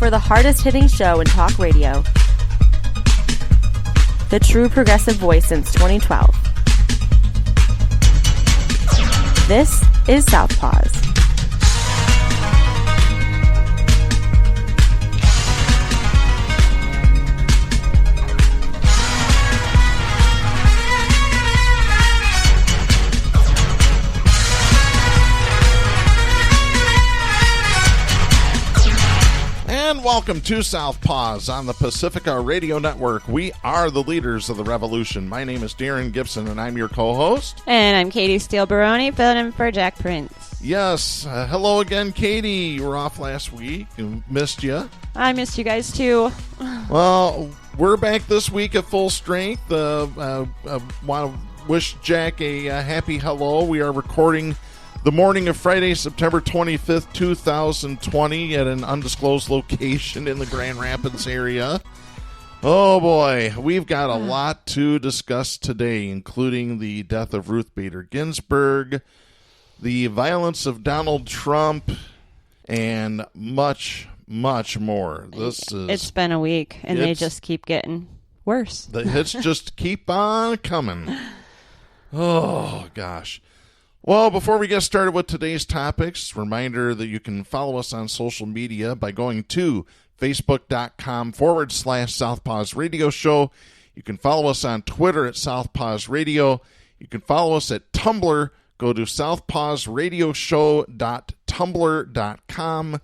for the hardest-hitting show in talk radio. The true progressive voice since 2012. This is Southpaws. And welcome to Southpaws on the Pacifica Radio Network. We are the leaders of the revolution. My name is Darren Gibson, and I'm your co-host. And I'm Katy Steele Baroni, filling in for Jack Prince. Yes. Hello again, Katy. You were off last week. Missed you. I missed you guys, too. Well, we're back this week at full strength. Want to wish Jack a happy hello. We are recording the morning of Friday, September 25th, 2020 at an undisclosed location in the Grand Rapids area. Oh boy, we've got a lot to discuss today, including the death of Ruth Bader Ginsburg, the violence of Donald Trump, and much, much more. It's been a week, and they just keep getting worse. The hits just keep on coming. Oh, gosh. Well, before we get started with today's topics, reminder that you can follow us on social media by going to facebook.com/Southpaws Radio Show. You can follow us on Twitter at Southpaws Radio. You can follow us at Tumblr. Go to southpawsradioshow.tumblr.com.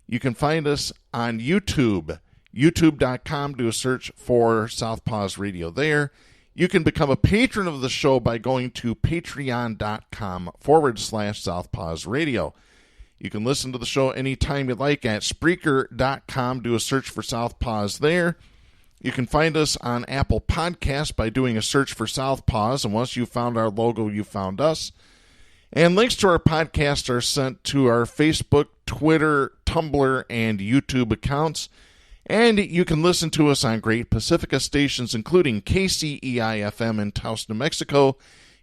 You can find us on YouTube, youtube.com. Do a search for Southpaws Radio there. You can become a patron of the show by going to patreon.com/Southpaws Radio. You can listen to the show anytime you like at Spreaker.com. Do a search for Southpaws there. You can find us on Apple Podcasts by doing a search for Southpaws. And once you found our logo, you found us. And links to our podcast are sent to our Facebook, Twitter, Tumblr, and YouTube accounts. And you can listen to us on great Pacifica stations, including KCEI-FM in Taos, New Mexico,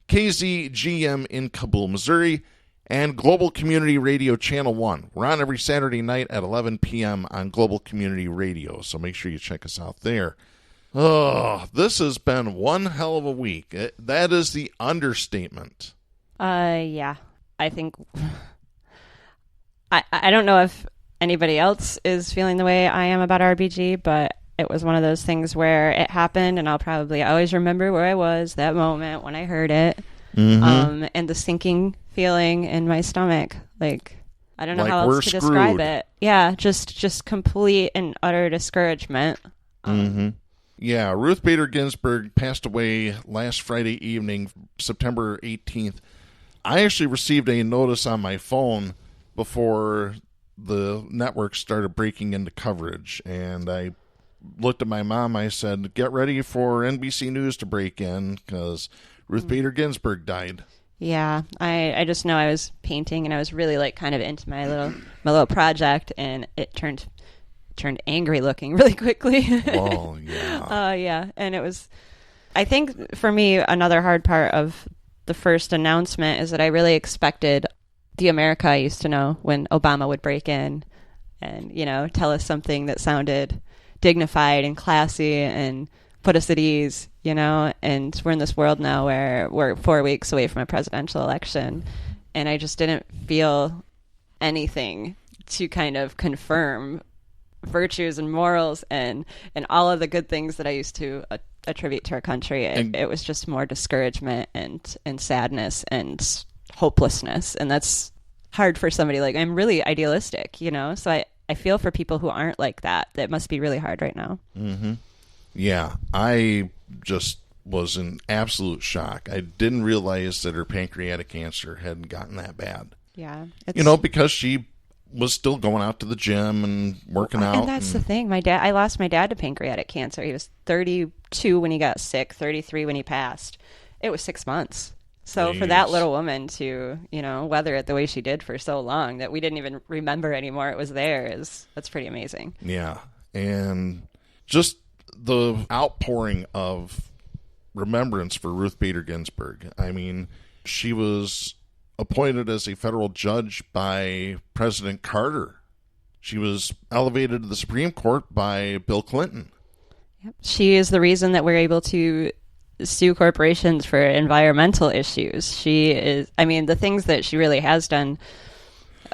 KZGM in Kabul, Missouri, and Global Community Radio Channel 1. We're on every Saturday night at 11 p.m. on Global Community Radio, so make sure you check us out there. Oh, this has been one hell of a week. That is the understatement. Yeah. I think... I don't know if anybody else is feeling the way I am about RBG, but it was one of those things where it happened, and I'll probably always remember where I was that moment when I heard it, and the sinking feeling in my stomach. Like, I don't know how else to describe it. Yeah, just complete and utter discouragement. Yeah, Ruth Bader Ginsburg passed away last Friday evening, September 18th. I actually received a notice on my phone before the network started breaking into coverage, and I looked at my mom. I said, get ready for NBC News to break in because Ruth Bader Ginsburg died. Yeah, I just know I was painting, and I was really like kind of into my little project, and it turned angry looking really quickly. Oh, yeah. Yeah, and it was, I think for me, another hard part of the first announcement is that I really expected the America I used to know when Obama would break in and, tell us something that sounded dignified and classy and put us at ease, and we're in this world now where we're 4 weeks away from a presidential election, and I just didn't feel anything to kind of confirm virtues and morals and all of the good things that I used to attribute to our country. It was just more discouragement and sadness and hopelessness, and that's hard for somebody like I'm really idealistic, so I feel for people who aren't like that. That must be really hard right now. Yeah, I just was in absolute shock. I didn't realize that her pancreatic cancer had gotten that bad. Yeah, because she was still going out to the gym and working out. And that's the thing. I lost my dad to pancreatic cancer. He was 32 when he got sick, 33 when he passed. It was 6 months. So for that little woman to, weather it the way she did for so long that we didn't even remember anymore it was there, that's pretty amazing. Yeah. And just the outpouring of remembrance for Ruth Bader Ginsburg. I mean, she was appointed as a federal judge by President Carter She was elevated to the Supreme Court by Bill Clinton. Yep. She is the reason that we're able to sue corporations for environmental issues. She is, I mean, the things that she really has done,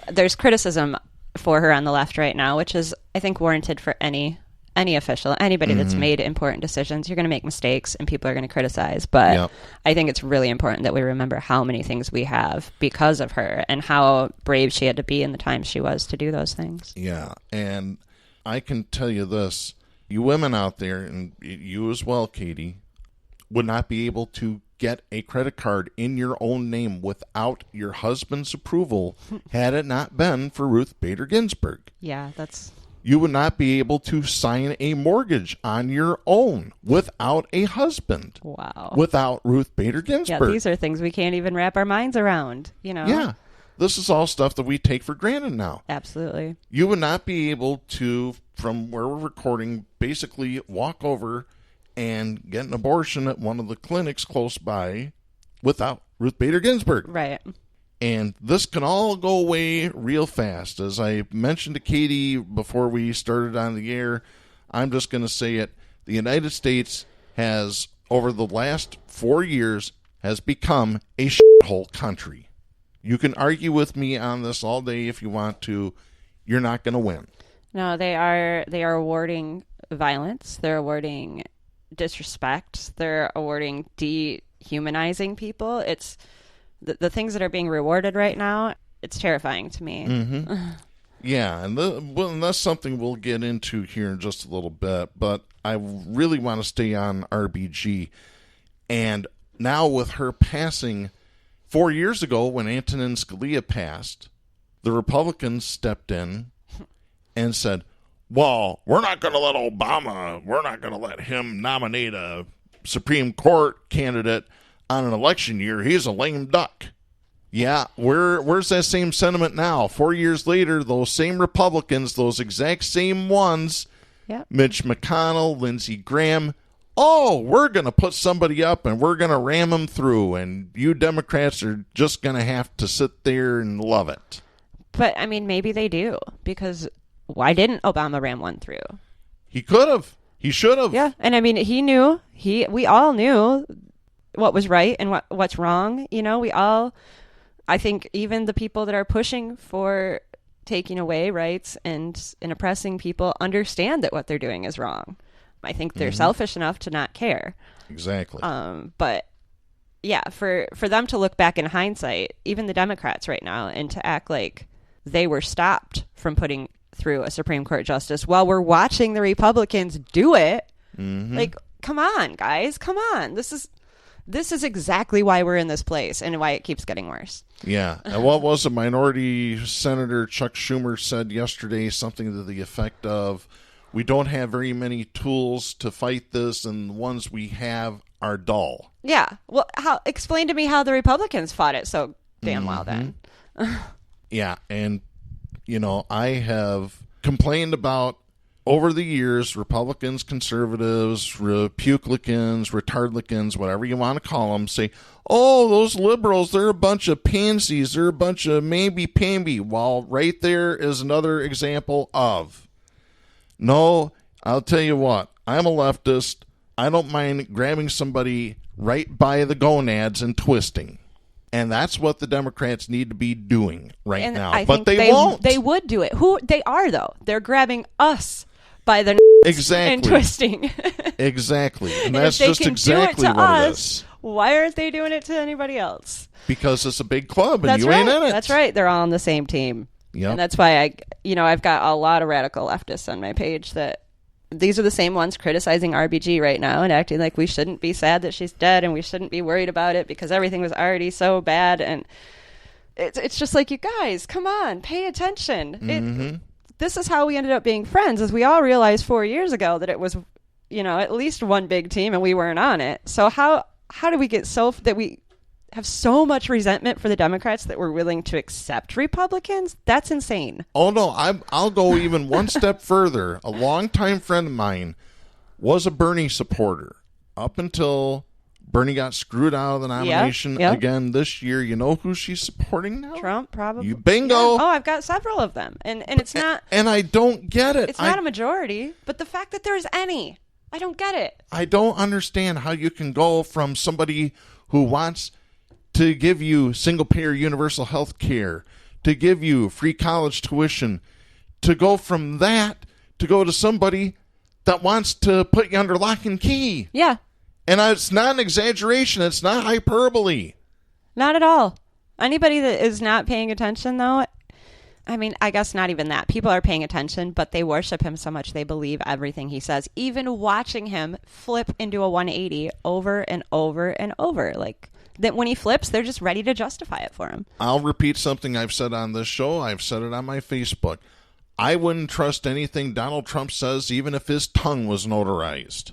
there's criticism for her on the left right now, which is, I think, warranted for any official, anybody that's made important decisions. You're going to make mistakes and people are going to criticize. But I think it's really important that we remember how many things we have because of her and how brave she had to be in the time she was to do those things. Yeah. And I can tell you this, you women out there, and you as well, Katie, would not be able to get a credit card in your own name without your husband's approval had it not been for Ruth Bader Ginsburg. Yeah, that's... You would not be able to sign a mortgage on your own without a husband. Wow. Without Ruth Bader Ginsburg. Yeah, these are things we can't even wrap our minds around, you know? Yeah. This is all stuff that we take for granted now. Absolutely. You would not be able to, from where we're recording, basically walk over and get an abortion at one of the clinics close by without Ruth Bader Ginsburg. Right. And this can all go away real fast. As I mentioned to Katie before we started on the air, I'm just going to say it. The United States has, over the last 4 years, has become a shithole country. You can argue with me on this all day if you want to. You're not going to win. No, they are awarding violence. They're awarding disrespect. They're awarding dehumanizing people. It's the things that are being rewarded right now. It's terrifying to me. Mm-hmm. Yeah, and that's something we'll get into here in just a little bit. But I really want to stay on RBG. And now with her passing 4 years ago, when Antonin Scalia passed, the Republicans stepped in and said, well, we're not going to let Obama, we're not going to let him nominate a Supreme Court candidate on an election year. He's a lame duck. Yeah, where's that same sentiment now? 4 years later, those same Republicans, those exact same ones, Mitch McConnell, Lindsey Graham, we're going to put somebody up and we're going to ram them through, and you Democrats are just going to have to sit there and love it. But, I mean, maybe they do, because why didn't Obama ram one through? He could have. He should have. Yeah, and I mean, he knew. We all knew what was right and what's wrong. You know, we all, I think even the people that are pushing for taking away rights and oppressing people understand that what they're doing is wrong. I think they're selfish enough to not care. Exactly. But yeah, for them to look back in hindsight, even the Democrats right now, and to act like they were stopped from putting through a Supreme Court justice while we're watching the Republicans do it. Like, come on, guys, come on. This is exactly why we're in this place and why it keeps getting worse. Yeah. And what was it? Minority Senator Chuck Schumer said yesterday something to the effect of, we don't have very many tools to fight this, and the ones we have are dull. Yeah. Well, explain to me how the Republicans fought it so damn well then. Yeah. And, you know, I have complained about over the years, Republicans, conservatives, republicans, retardlicans, whatever you want to call them, say, those liberals, they're a bunch of pansies, they're a bunch of mamby-pamby. Well, right there is another example of, no, I'll tell you what, I'm a leftist. I don't mind grabbing somebody right by the gonads and twisting. And that's what the Democrats need to be doing right now. But they won't. They would do it. Who they are, though. They're grabbing us by the and twisting. Exactly. And that's just exactly what it is. Why aren't they doing it to anybody else? Because it's a big club and you ain't in it. That's right. They're all on the same team. Yep. And that's why I've got a lot of radical leftists on my page that these are the same ones criticizing RBG right now and acting like we shouldn't be sad that she's dead and we shouldn't be worried about it because everything was already so bad. And it's just like, you guys, come on, pay attention. This is how we ended up being friends, as we all realized 4 years ago that it was, at least one big team and we weren't on it. So how do we get that we have so much resentment for the Democrats that we're willing to accept Republicans? That's insane. Oh, no, I'll go even one step further. A longtime friend of mine was a Bernie supporter up until Bernie got screwed out of the nomination again this year. You know who she's supporting now? Trump, probably. You bingo. Yeah. Oh, I've got several of them. And it's not... And I don't get it. It's not a majority, but the fact that there's any, I don't get it. I don't understand how you can go from somebody who wants to give you single-payer universal health care, to give you free college tuition, to go from that to go to somebody that wants to put you under lock and key. Yeah. And it's not an exaggeration. It's not hyperbole. Not at all. Anybody that is not paying attention, though, I mean, I guess not even that. People are paying attention, but they worship him so much they believe everything he says. Even watching him flip into a 180 over and over and over. Like, that when he flips, they're just ready to justify it for him. I'll repeat something I've said on this show. I've said it on my Facebook. I wouldn't trust anything Donald Trump says, even if his tongue was notarized.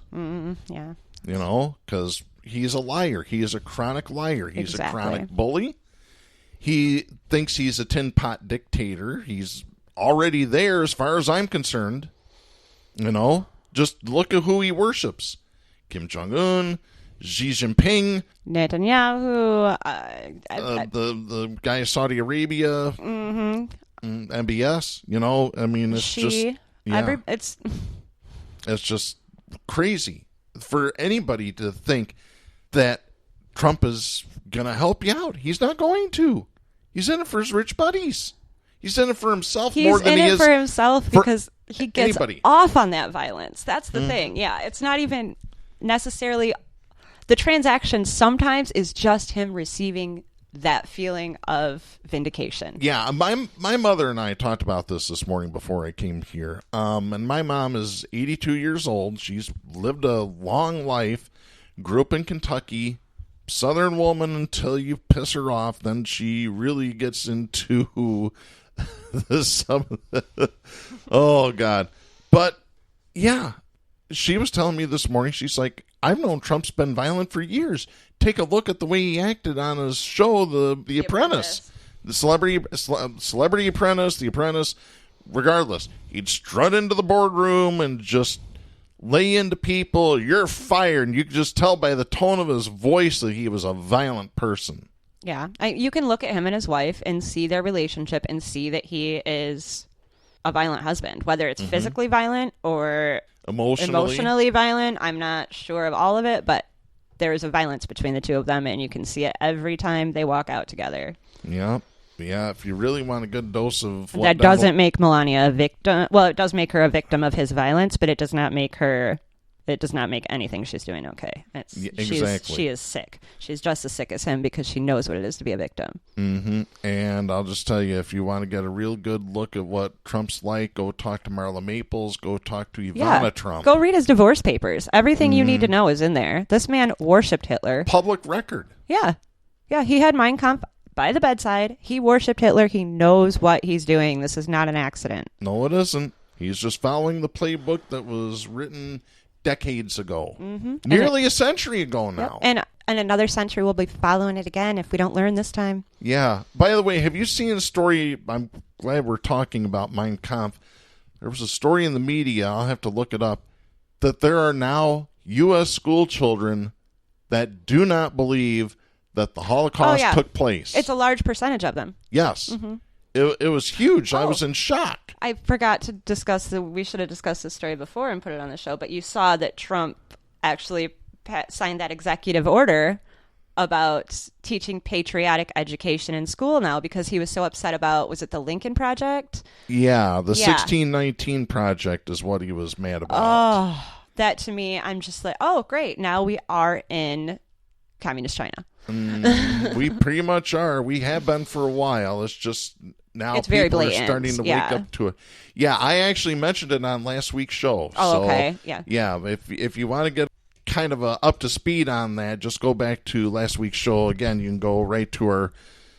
Yeah. You know, because he's a liar. He is a chronic liar. He's a chronic bully. He thinks he's a tin pot dictator. He's already there as far as I'm concerned. You know, just look at who he worships. Kim Jong-un, Xi Jinping. Netanyahu. The guy in Saudi Arabia. MBS. You know, I mean, it's it's just crazy for anybody to think that Trump is going to help you out. He's not going to. He's in it for his rich buddies. He's in it for himself more than he is. He's in it for himself because he gets anybody. Off on that violence. That's the thing. Yeah, it's not even necessarily... The transaction sometimes is just him receiving that feeling of vindication. Yeah, my mother and I talked about this morning before I came here. And my mom is 82 years old. She's lived a long life, grew up in Kentucky, Southern woman until you piss her off. Then she really gets into oh, God. But, yeah, she was telling me this morning, she's like, I've known Trump's been violent for years. Take a look at the way he acted on his show, The Apprentice. The Celebrity Apprentice, The Apprentice. Regardless, he'd strut into the boardroom and just lay into people. You're fired. And you could just tell by the tone of his voice that he was a violent person. Yeah. You can look at him and his wife and see their relationship and see that he is a violent husband, whether it's physically violent or emotionally violent. I'm not sure of all of it, but there is a violence between the two of them, and you can see it every time they walk out together. Yeah. Yeah, if you really want a good dose of... That doesn't make Melania a victim. Well, it does make her a victim of his violence, but it does not make her... It does not make anything she's doing okay. Exactly. She is sick. She's just as sick as him because she knows what it is to be a victim. Mm-hmm. And I'll just tell you, if you want to get a real good look at what Trump's like, go talk to Marla Maples, go talk to Ivana Trump. Go read his divorce papers. Everything you need to know is in there. This man worshipped Hitler. Public record. Yeah. Yeah, he had Mein Kampf by the bedside. He worshipped Hitler. He knows what he's doing. This is not an accident. No, it isn't. He's just following the playbook that was written decades ago. Nearly a century ago now. Yep. And another century will be following it again if we don't learn this time. Yeah. By the way, have you seen a story? I'm glad we're talking about Mein Kampf. There was a story in the media, I'll have to look it up, that there are now U.S. school children that do not believe that the Holocaust took place. It's a large percentage of them. Yes. It was huge. I was in shock. I forgot to discuss we should have discussed this story before and put it on the show, but you saw that Trump actually signed that executive order about teaching patriotic education in school now because he was so upset about, was it the Lincoln Project? Yeah, the 1619 Project is what he was mad about. Oh, that to me, I'm just like, oh, great. Now we are in communist China. We pretty much are. We have been for a while. It's just now it's very people blatant. are starting to wake up to it. Yeah, I actually mentioned it on last week's show. Oh, okay. Yeah. Yeah, if you want to get kind of up to speed on that, just go back to last week's show. Again, you can go right to our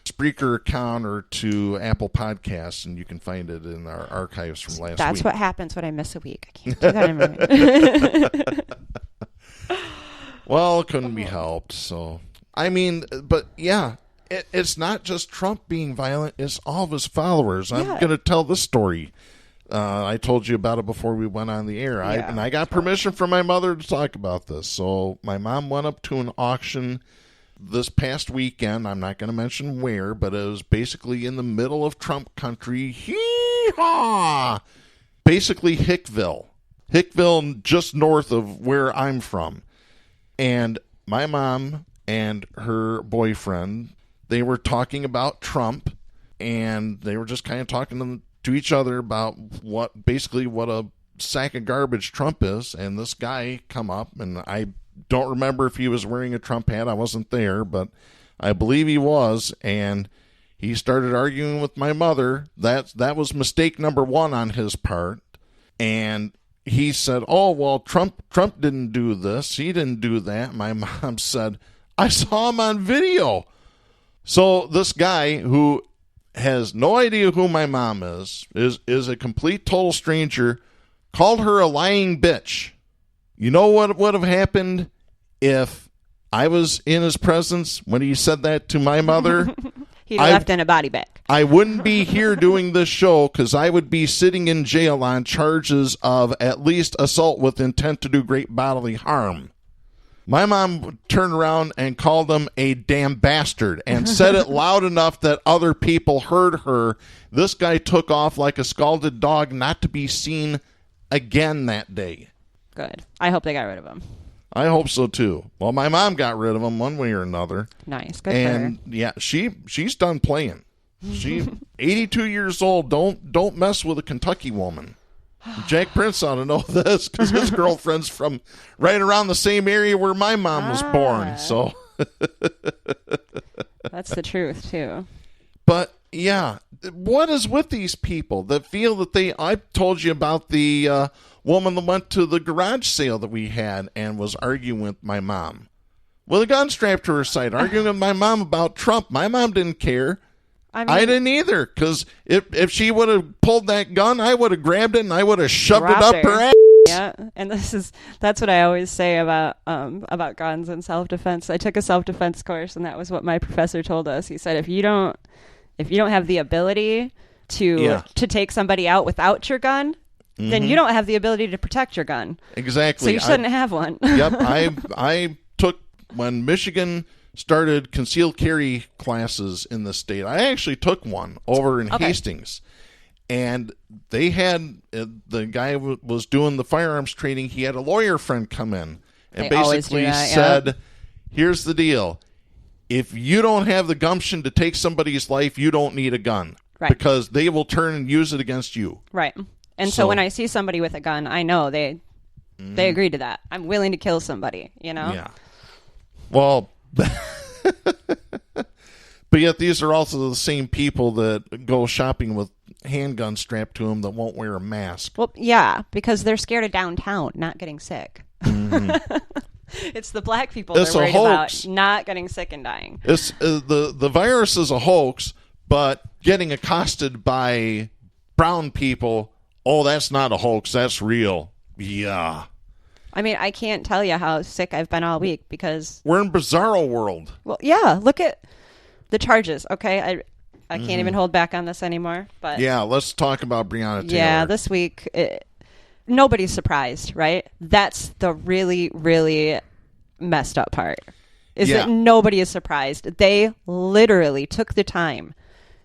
Spreaker account or to Apple Podcasts, and you can find it in our archives from last week. That's what happens when I miss a week. I can't do that anymore. Well, it couldn't be helped. So, I mean, but yeah, it's not just Trump being violent. It's all of his followers. I'm going to tell this story. I told you about it before we went on the air. Yeah, I got permission from my mother to talk about this. So my mom went up to an auction this past weekend. I'm not going to mention where, but it was basically in the middle of Trump country. Hee-haw! Basically Hickville. Hickville, just north of where I'm from. And my mom and her boyfriend, they were talking about Trump, and they were just kind of talking to each other about what a sack of garbage Trump is. And this guy come up, and I don't remember if he was wearing a Trump hat. I wasn't there, but I believe he was. And he started arguing with my mother. That was mistake number one on his part. And he said, oh, well, Trump didn't do this. He didn't do that. My mom said, I saw him on video. So this guy, who has no idea who my mom is a complete total stranger, called her a lying bitch. You know what would have happened if I was in his presence when he said that to my mother? He'd left in a body bag. I wouldn't be here doing this show because I would be sitting in jail on charges of at least assault with intent to do great bodily harm. My mom turned around and called him a damn bastard and said it loud enough that other people heard her. This guy took off like a scalded dog, not to be seen again that day. Good. I hope they got rid of him. I hope so too. Well, my mom got rid of him one way or another. Nice. Good for her. And yeah, she's done playing. She 82 years old. Don't mess with a Kentucky woman. Jack Prince ought to know this because his girlfriend's from right around the same area where my mom was born. So that's the truth too. But yeah, what is with these people that feel that I told you about the woman that went to the garage sale that we had and was arguing with my mom with a gun strapped to her side, arguing with my mom about Trump. My mom didn't care. I didn't either, because if she would have pulled that gun, I would have grabbed it and I would have shoved it up her ass. Yeah, and that's what I always say about guns and self-defense. I took a self-defense course, and that was what my professor told us. He said, if you don't have the ability to take somebody out without your gun, then you don't have the ability to protect your gun. Exactly. So you shouldn't have one. Yep. I took, when Michigan started concealed carry classes in the state, I actually took one over in Hastings. And they had, the guy was doing the firearms training. He had a lawyer friend come in and basically said, here's the deal. If you don't have the gumption to take somebody's life, you don't need a gun. Right. Because they will turn and use it against you. Right. And so when I see somebody with a gun, I know they agree to that. I'm willing to kill somebody, you know? Yeah. Well, but yet these are also the same people that go shopping with handguns strapped to them that won't wear a mask. Well, yeah, because they're scared of downtown not getting sick. Mm-hmm. It's the black people they're worried about not getting sick and dying. It's the virus is a hoax, but getting accosted by brown people, oh, that's not a hoax, that's real. Yeah. I mean, I can't tell you how sick I've been all week because we're in bizarro world. Well, yeah, look at the charges, okay? I can't even hold back on this anymore. But yeah, let's talk about Breonna Taylor. Yeah, this week, nobody's surprised, right? That's the really, really messed up part, is that nobody is surprised. They literally took the time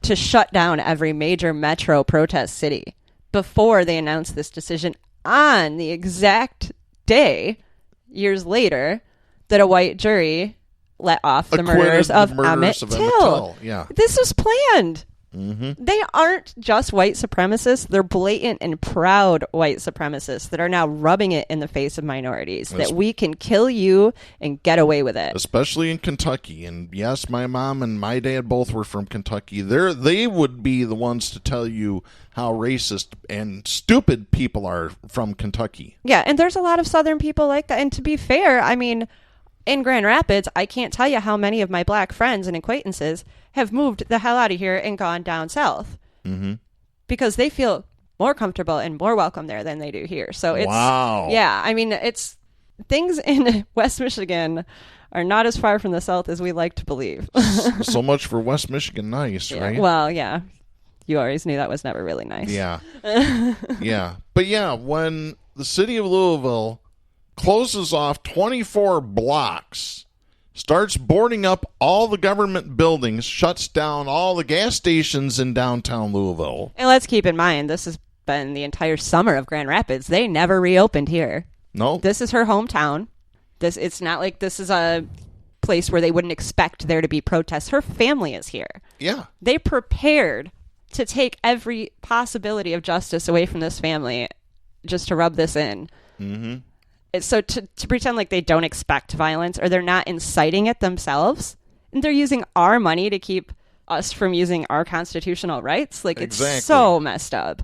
to shut down every major metro protest city before they announced this decision on the exact day, years later, that a white jury let off the murderers of Emmett Till. Yeah. This was planned. Mm-hmm. They aren't just white supremacists. They're blatant and proud white supremacists that are now rubbing it in the face of minorities, that we can kill you and get away with it. Especially in Kentucky. And yes, my mom and my dad both were from Kentucky. They would be the ones to tell you how racist and stupid people are from Kentucky. Yeah, and there's a lot of Southern people like that. And to be fair, I mean, in Grand Rapids, I can't tell you how many of my black friends and acquaintances have moved the hell out of here and gone down south because they feel more comfortable and more welcome there than they do here. So it's, yeah, I mean, it's things in West Michigan are not as far from the south as we like to believe. So much for West Michigan nice, right? Well, yeah. You always knew that was never really nice. Yeah. Yeah. But yeah, when the city of Louisville closes off 24 blocks, starts boarding up all the government buildings, shuts down all the gas stations in downtown Louisville. And let's keep in mind, this has been the entire summer of Grand Rapids. They never reopened here. No. This is her hometown. It's not like this is a place where they wouldn't expect there to be protests. Her family is here. Yeah. They prepared to take every possibility of justice away from this family just to rub this in. Mm-hmm. So to pretend like they don't expect violence or they're not inciting it themselves, and they're using our money to keep us from using our constitutional rights, like Exactly. It's so messed up.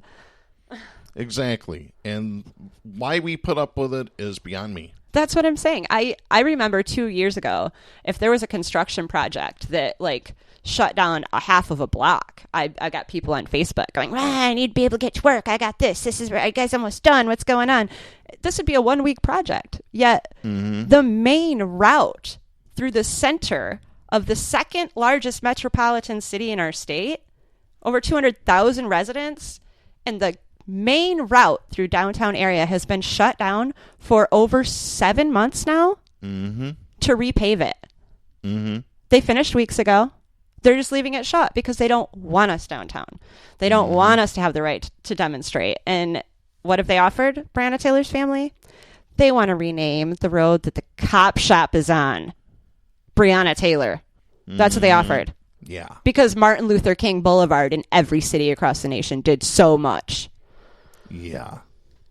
Exactly. And why we put up with it is beyond me. That's what I'm saying. I remember 2 years ago, if there was a construction project that like shut down a half of a block, I got people on Facebook going, I need to be able to get to work. I got this. This is where I guys almost done. What's going on? This would be a 1 week project. Yet the main route through the center of the second largest metropolitan city in our state, over 200,000 residents, and the main route through downtown area has been shut down for over 7 months now to repave it. They finished weeks ago. They're just leaving it shut because they don't want us downtown. They don't want us to have the right to demonstrate. And what have they offered Breonna Taylor's family? They want to rename the road that the cop shop is on Breonna Taylor. That's what they offered. Yeah. Because Martin Luther King Boulevard in every city across the nation did so much. Yeah.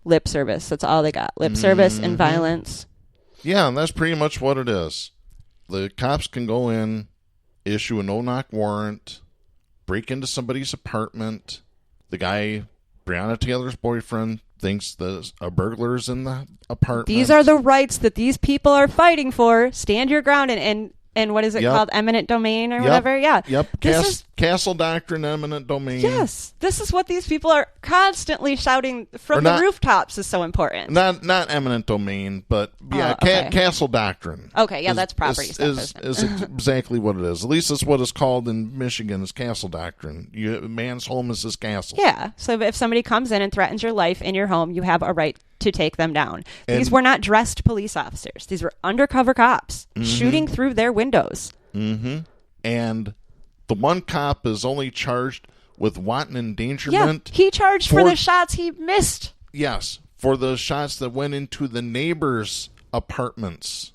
Lip service. That's all they got. Lip service and violence. Yeah, and that's pretty much what it is. The cops can go in, issue a no-knock warrant, break into somebody's apartment. The guy, Breonna Taylor's boyfriend, thinks there's a burglar's in the apartment. These are the rights that these people are fighting for. Stand your ground and what is it called? Eminent domain or whatever? Yeah. Yep. Castle doctrine, eminent domain. Yes. This is what these people are constantly shouting from the rooftops is so important. Not eminent domain, but castle doctrine. Okay, yeah, that's property stuff. Is exactly what it is. At least that's what it's called in Michigan, is castle doctrine. Man's home is his castle. Yeah. So if somebody comes in and threatens your life in your home, you have a right to take them down. These were not dressed police officers. These were undercover cops shooting through their windows. And the one cop is only charged with wanton endangerment. Yeah, he charged for the shots he missed. Yes, for the shots that went into the neighbors' apartments.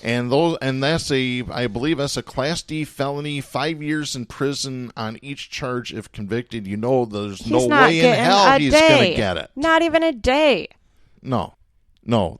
And I believe that's a Class D felony, 5 years in prison on each charge if convicted. You know, there's no way in hell he's going to get it. Not even a day. No,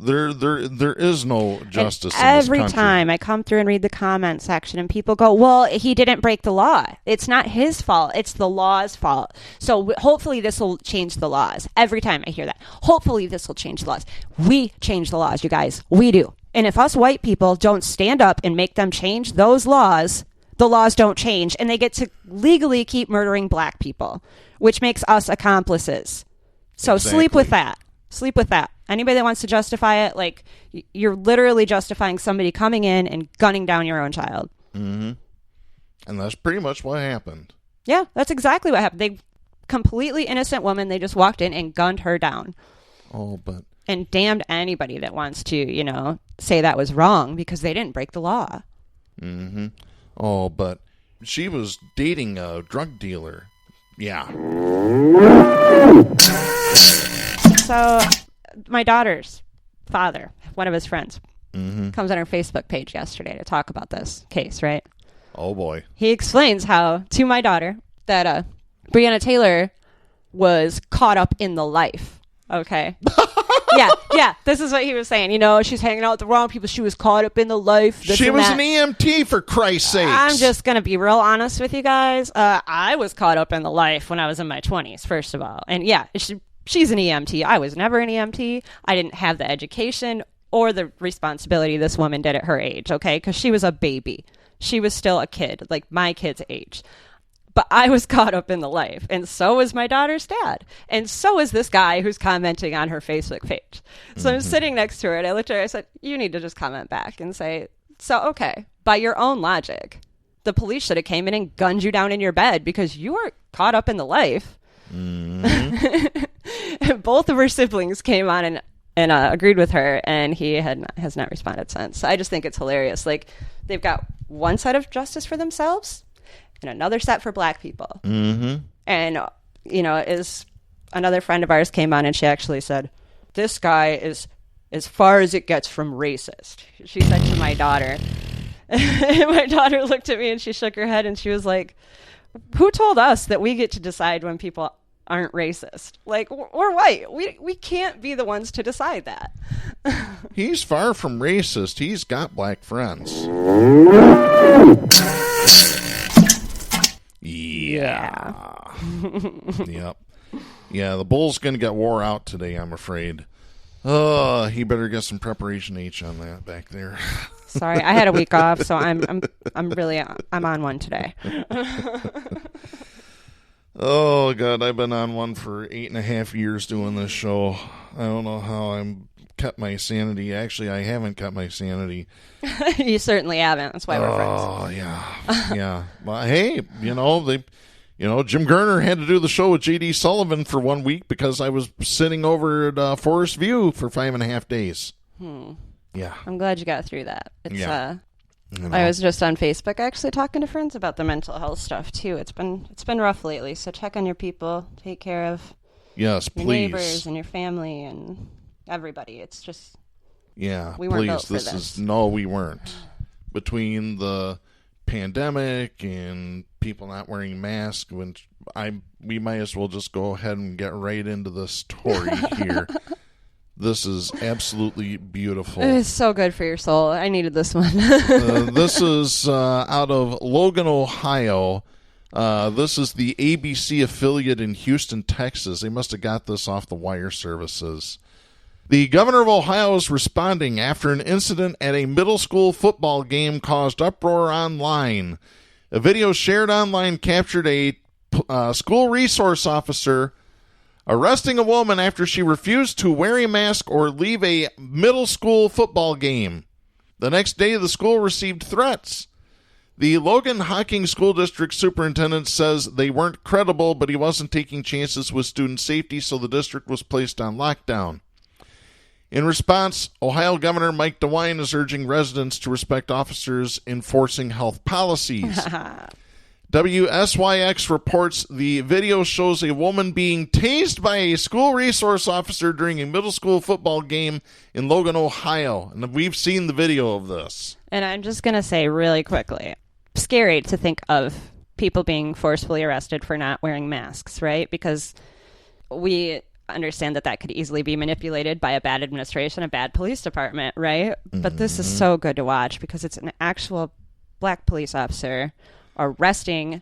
there is no justice and in this country. Every time I come through and read the comment section and people go, well, he didn't break the law. It's not his fault. It's the law's fault. So hopefully this will change the laws. Every time I hear that, hopefully this will change the laws. We change the laws, you guys. We do. And if us white people don't stand up and make them change those laws, the laws don't change. And they get to legally keep murdering black people, which makes us accomplices. So Sleep with that. Sleep with that. Anybody that wants to justify it, like, you're literally justifying somebody coming in and gunning down your own child. And that's pretty much what happened. Yeah, that's exactly what happened. They completely innocent woman. They just walked in and gunned her down. Oh, but... And damned anybody that wants to, say that was wrong because they didn't break the law. Oh, but she was dating a drug dealer. Yeah. So my daughter's father, one of his friends, comes on our Facebook page yesterday to talk about this case, right? Oh, boy. He explains how, to my daughter, that Breonna Taylor was caught up in the life. Okay. Yeah. This is what he was saying. She's hanging out with the wrong people. She was caught up in the life. She was an EMT, for Christ's sakes. I'm just going to be real honest with you guys. I was caught up in the life when I was in my 20s, first of all. And yeah, she's an EMT. I was never an EMT. I didn't have the education or the responsibility this woman did at her age, okay? Because she was a baby. She was still a kid, like my kid's age. But I was caught up in the life, and so was my daughter's dad, and so is this guy who's commenting on her Facebook page. So I'm sitting next to her, and I looked at her, I said, you need to just comment back and say, so, okay, by your own logic, the police should have came in and gunned you down in your bed because you were caught up in the life. Mm-hmm. Both of her siblings came on and agreed with her, and he has not responded since. So I just think it's hilarious. Like, they've got one set of justice for themselves and another set for black people. Mm-hmm. And, is another friend of ours came on, and she actually said, this guy is as far as it gets from racist. She said to my daughter. And my daughter looked at me and she shook her head and she was like, who told us that we get to decide when people aren't racist? Like, we're white. We can't be the ones to decide that. He's far from racist. He's got black friends. Yeah. Yep. Yeah, the bull's going to get wore out today, I'm afraid. He better get some preparation H on that back there. Sorry, I had a week off, so I'm on one today. Oh, God, I've been on one for 8.5 years doing this show. I don't know how I'm kept my sanity. Actually, I haven't kept my sanity. You certainly haven't. That's why we're friends. Oh, yeah. Yeah. Well, hey, Jim Garner had to do the show with J.D. Sullivan for 1 week because I was sitting over at Forest View for 5.5 days. Yeah. I'm glad you got through that. Yeah. I was just on Facebook actually talking to friends about the mental health stuff too. It's been rough lately, so check on your people, take care of your neighbors and your family and everybody. It's just we weren't built for this. We weren't. Between the pandemic and people not wearing masks, we might as well just go ahead and get right into the story here. This is absolutely beautiful. It's so good for your soul. I needed this one. This is out of Logan, Ohio. This is the ABC affiliate in Houston, Texas. They must have got this off the wire services. The governor of Ohio is responding after an incident at a middle school football game caused uproar online. A video shared online captured a school resource officer arresting a woman after she refused to wear a mask or leave a middle school football game. The next day, the school received threats. The Logan Hocking School District Superintendent says they weren't credible, but he wasn't taking chances with student safety, so the district was placed on lockdown. In response, Ohio Governor Mike DeWine is urging residents to respect officers enforcing health policies. WSYX reports the video shows a woman being tased by a school resource officer during a middle school football game in Logan, Ohio. And we've seen the video of this. And I'm just going to say really quickly, scary to think of people being forcefully arrested for not wearing masks, right? Because we understand that could easily be manipulated by a bad administration, a bad police department, right? But this is so good to watch because it's an actual black police officer arresting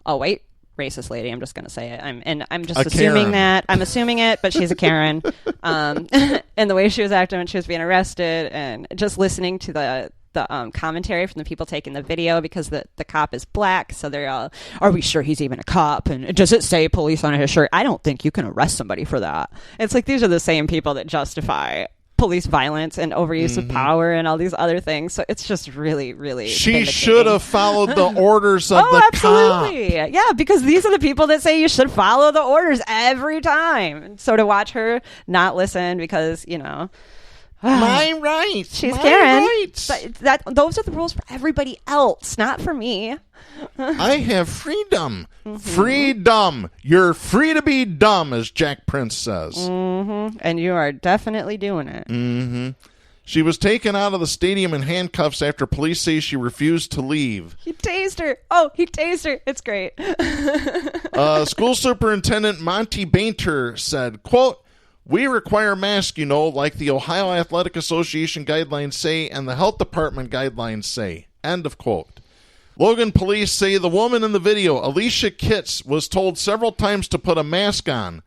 a white racist lady. I'm just going to say it. I'm just assuming that. I'm assuming it, but she's a Karen. And the way she was acting when she was being arrested, and just listening to the commentary from the people taking the video, because the cop is black, so they're all, are we sure he's even a cop? And does it say police on his shirt? I don't think you can arrest somebody for that. It's like these are the same people that justify police violence and overuse of power and all these other things. So it's just really, really she should have followed the orders of the absolutely. cop. Yeah, because these are the people that say you should follow the orders every time. So to watch her not listen because, my rights. She's my Karen. Rights. Those are the rules for everybody else, not for me. I have freedom. Freedom. You're free to be dumb, as Jack Prince says. And you are definitely doing it. She was taken out of the stadium in handcuffs after police say she refused to leave. He tased her. Oh, he tased her. It's great. School Superintendent Monty Bainter said, quote, "We require masks, like the Ohio Athletic Association guidelines say and the health department guidelines say." End of quote. Logan police say the woman in the video, Alicia Kitts, was told several times to put a mask on.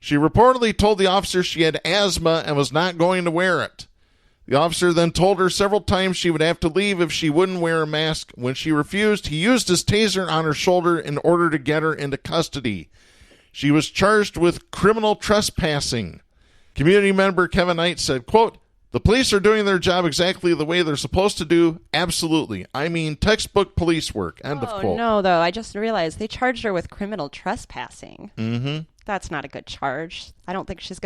She reportedly told the officer she had asthma and was not going to wear it. The officer then told her several times she would have to leave if she wouldn't wear a mask. When she refused, he used his taser on her shoulder in order to get her into custody. She was charged with criminal trespassing. Community member Kevin Knight said, quote, The police are doing their job exactly the way they're supposed to do. Absolutely. I mean, textbook police work. End of quote. Oh, no, though. I just realized they charged her with criminal trespassing. Mm-hmm. That's not a good charge. I don't think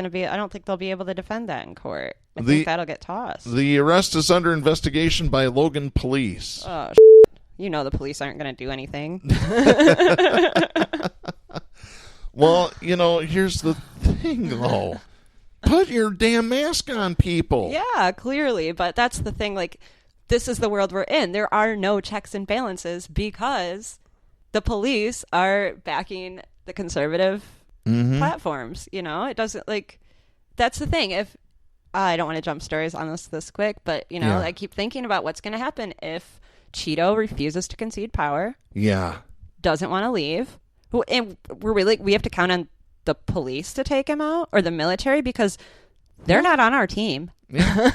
they'll be able to defend that in court. I think that'll get tossed. The arrest is under investigation by Logan police. Oh, you know the police aren't going to do anything. Well, here's the thing, though. Put your damn mask on, people. Yeah, clearly. But that's the thing. Like, this is the world we're in. There are no checks and balances because the police are backing the conservative platforms. It doesn't, like, that's the thing. If I don't want to jump stories on this quick, but, I keep thinking about what's going to happen if Cheeto refuses to concede power. Yeah. Doesn't want to leave. And we have to count on the police to take him out or the military because they're not on our team. Yeah.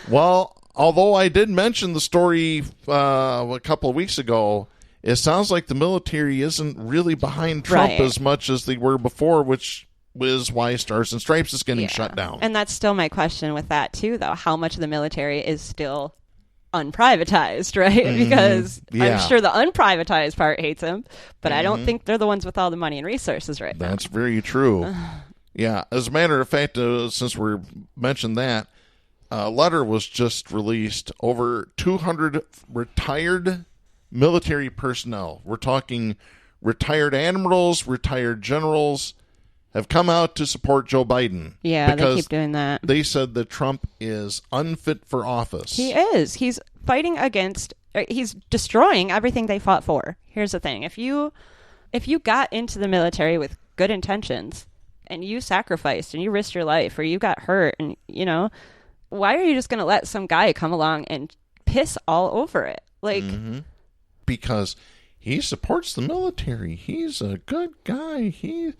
Well, although I did mention the story a couple of weeks ago, it sounds like the military isn't really behind Trump as much as they were before, which was why Stars and Stripes is getting shut down. And that's still my question with that, too, though. How much of the military is still unprivatized, right? Because I'm sure the unprivatized part hates him, but I don't think they're the ones with all the money and resources right now. That's very true. Yeah. As a matter of fact, since we mentioned that, a letter was just released. Over 200 retired military personnel, we're talking retired admirals, retired generals, have come out to support Joe Biden. Yeah, they keep doing that. They said that Trump is unfit for office. He is. He's fighting against, he's destroying everything they fought for. Here's the thing. If you got into the military with good intentions and you sacrificed and you risked your life or you got hurt and, why are you just going to let some guy come along and piss all over it? Like, because he supports the military. He's a good guy. He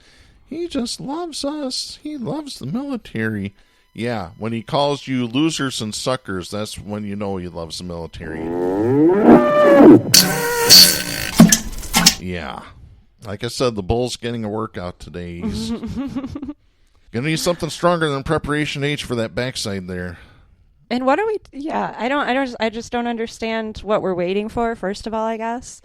just loves us. He loves the military. Yeah, when he calls you losers and suckers, that's when you know he loves the military. Yeah. Like I said, the bull's getting a workout today. He's going to need something stronger than Preparation H for that backside there. And what are we... Yeah, I just don't understand what we're waiting for, first of all, I guess.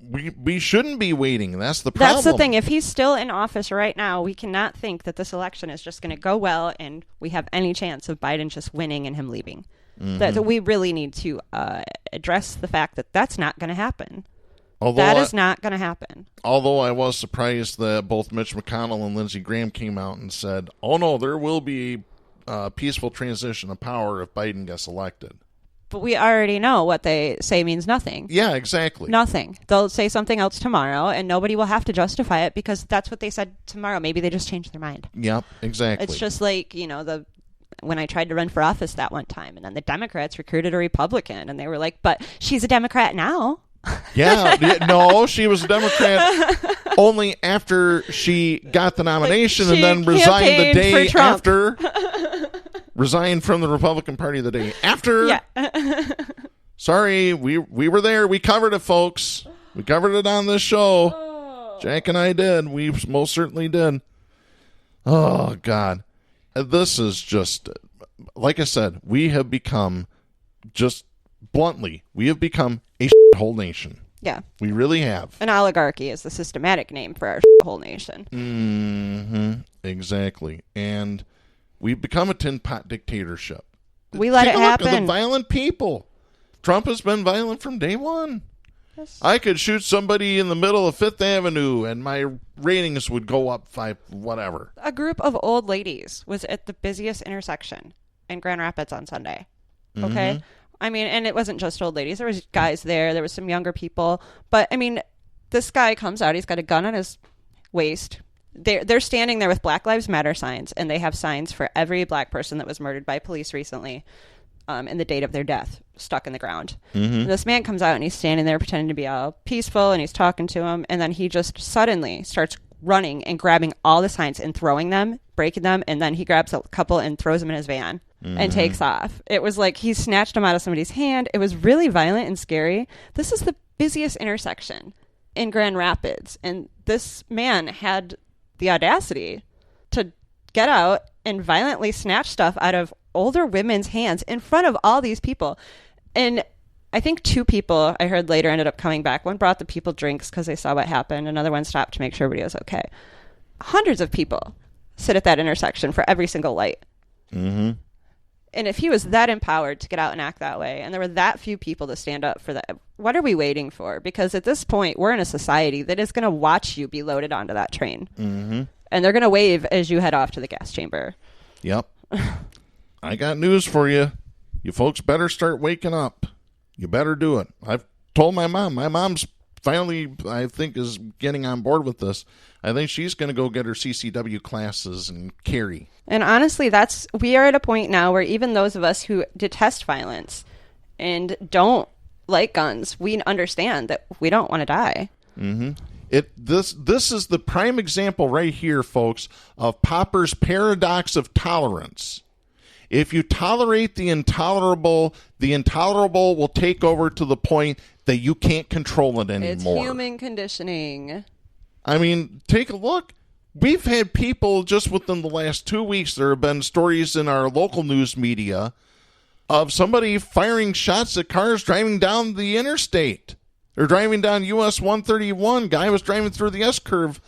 We shouldn't be waiting. That's the problem. That's the thing. If he's still in office right now, we cannot think that this election is just going to go well and we have any chance of Biden just winning and him leaving. That we really need to address the fact that that's not going to happen. That is not going to happen. Although I was surprised that both Mitch McConnell and Lindsey Graham came out and said, oh no, there will be a peaceful transition of power if Biden gets elected. But we already know what they say means nothing. Yeah, exactly. Nothing. They'll say something else tomorrow, and nobody will have to justify it because that's what they said tomorrow. Maybe they just changed their mind. Yep, exactly. It's just like, when I tried to run for office that one time, and then the Democrats recruited a Republican, and they were like, but she's a Democrat now. Yeah, no, she was a Democrat only after she got the nomination and then resigned the day after. Resigned from the Republican Party the day after. Yeah. Sorry, we were there. We covered it, folks. We covered it on this show. Jack and I did. We most certainly did. Oh, God. This is just, like I said, we have become, just bluntly, we have become a shithole nation. Yeah. We really have. An oligarchy is the systematic name for our whole nation. Exactly. And we've become a tin pot dictatorship. We let it happen. Look at the violent people. Trump has been violent from day one. Yes. I could shoot somebody in the middle of Fifth Avenue and my ratings would go up 5, whatever. A group of old ladies was at the busiest intersection in Grand Rapids on Sunday. Okay? I mean, and it wasn't just old ladies. There was guys there. There was some younger people. But, I mean, this guy comes out. He's got a gun on his waist. They're standing there with Black Lives Matter signs, and they have signs for every black person that was murdered by police recently and the date of their death stuck in the ground. And this man comes out, and he's standing there pretending to be all peaceful, and he's talking to him, and then he just suddenly starts running and grabbing all the signs and throwing them, breaking them, and then he grabs a couple and throws them in his van. And takes off. It was like he snatched them out of somebody's hand. It was really violent and scary. This is the busiest intersection in Grand Rapids. And this man had the audacity to get out and violently snatch stuff out of older women's hands in front of all these people. And I think 2 people I heard later ended up coming back. One brought the people drinks because they saw what happened. Another one stopped to make sure everybody was okay. Hundreds of people sit at that intersection for every single light. Mm-hmm. And if he was that empowered to get out and act that way, and there were that few people to stand up for that, what are we waiting for? Because at this point, we're in a society that is going to watch you be loaded onto that train. Mm-hmm. And they're going to wave as you head off to the gas chamber. Yep. I got news for you. You folks better start waking up. You better do it. I've told my mom. My mom's finally, I think, is getting on board with this. I think she's going to go get her CCW classes and carry. And honestly, we are at a point now where even those of us who detest violence and don't like guns, we understand that we don't want to die. Mm-hmm. This is the prime example right here, folks, of Popper's paradox of tolerance. If you tolerate the intolerable will take over to the point that you can't control it anymore. It's human conditioning. I mean, take a look. We've had people just within the last 2 weeks, there have been stories in our local news media of somebody firing shots at cars driving down the interstate. They're driving down US 131. Guy was driving through the S-curve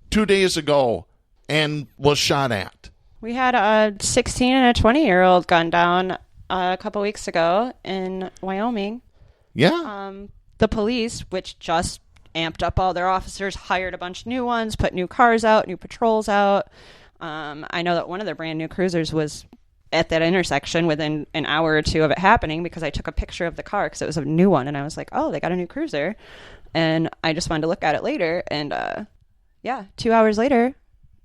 2 days ago and was shot at. We had a 16 and a 20-year-old gunned down a couple weeks ago in Wyoming. Yeah. The police, which just amped up all their officers, hired a bunch of new ones, put new cars out, new patrols out. I know that one of their brand new cruisers was at that intersection within an hour or two of it happening because I took a picture of the car because it was a new one. And I was like, oh, they got a new cruiser. And I just wanted to look at it later. And 2 hours later,